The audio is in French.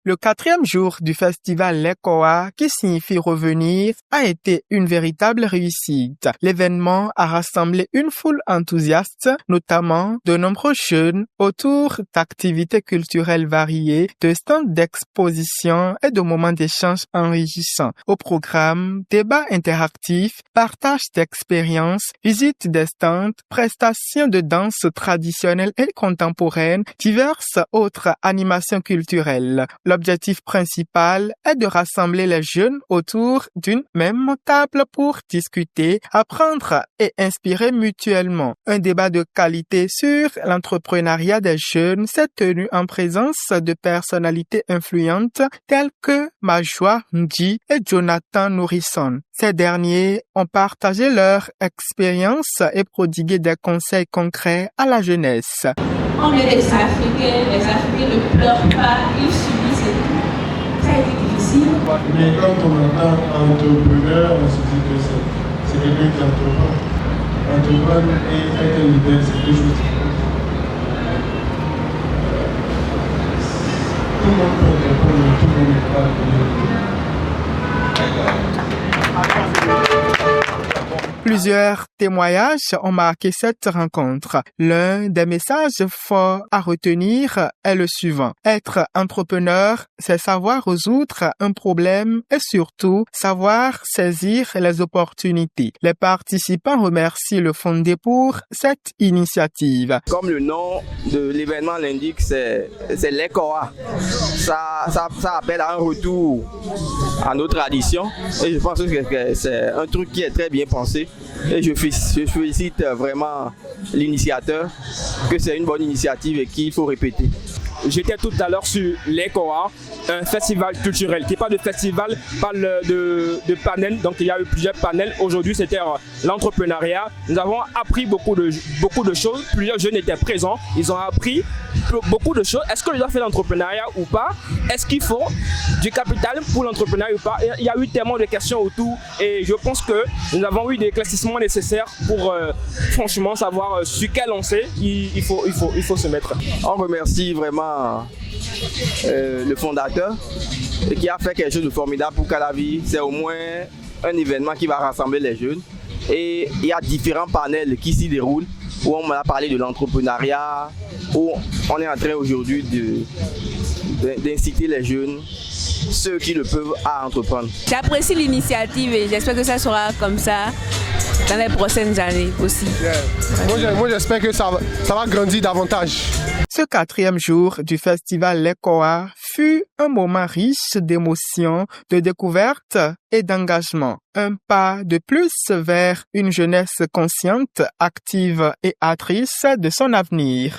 Le 4e jour du festival Lekoa, qui signifie revenir, a été une véritable réussite. L'événement a rassemblé une foule enthousiaste, notamment de nombreux jeunes, autour d'activités culturelles variées, de stands d'exposition et de moments d'échange enrichissants. Au programme, débats interactifs, partage d'expériences, visite des stands, prestations de danse traditionnelle et contemporaine, diverses autres animations culturelles. L'objectif principal est de rassembler les jeunes autour d'une même table pour discuter, apprendre et inspirer mutuellement. Un débat de qualité sur l'entrepreneuriat des jeunes s'est tenu en présence de personnalités influentes telles que Majwa Ndji et Jonathan Nourisson. Ces derniers ont partagé leur expérience et prodigué des conseils concrets à la jeunesse. On est des Africains, les Africains ne pleurent pas, ils subissent et tout. Ça a été difficile. Mais quand on entend entrepreneur, on se dit que c'est quelqu'un qui entreprend. Entreprendre et être leader, c'est deux choses différentes. Tout le monde peut entreprendre, mais tout le monde n'est pas leader. Plusieurs témoignages ont marqué cette rencontre. L'un des messages forts à retenir est le suivant. Être entrepreneur, c'est savoir résoudre un problème et surtout savoir saisir les opportunités. Les participants remercient le Fondé pour cette initiative. Comme le nom de l'événement l'indique, c'est l'Ekoa. Ça appelle à un retour à nos traditions et je pense que c'est un truc qui est très bien pensé. Et je félicite vraiment l'initiateur, que c'est une bonne initiative et qu'il faut répéter. J'étais tout à l'heure sur l'Ekoa, un festival culturel qui parle de festival, parle de panels. Donc il y a eu plusieurs panels. Aujourd'hui c'était l'entrepreneuriat. Nous avons appris beaucoup de choses. Plusieurs jeunes étaient présents. Ils ont appris beaucoup de choses. Est-ce que les gens font l'entrepreneuriat ou pas? Est-ce qu'il faut du capital pour l'entrepreneuriat ou pas? Il y a eu tellement de questions autour et je pense que nous avons eu des éclaircissements nécessaires pour franchement savoir sur quel lancé il faut se mettre. On remercie vraiment le fondateur et qui a fait quelque chose de formidable pour Calavi. C'est au moins un événement qui va rassembler les jeunes et il y a différents panels qui s'y déroulent où on a parlé de l'entrepreneuriat, où on est en train aujourd'hui d'inciter les jeunes, ceux qui le peuvent, à entreprendre. J'apprécie l'initiative et j'espère que ça sera comme ça dans les prochaines années aussi. Yeah. Moi j'espère que ça va grandir davantage. Ce 4e jour du festival Lekoa fut un moment riche d'émotions, de découvertes et d'engagement. Un pas de plus vers une jeunesse consciente, active et actrice de son avenir.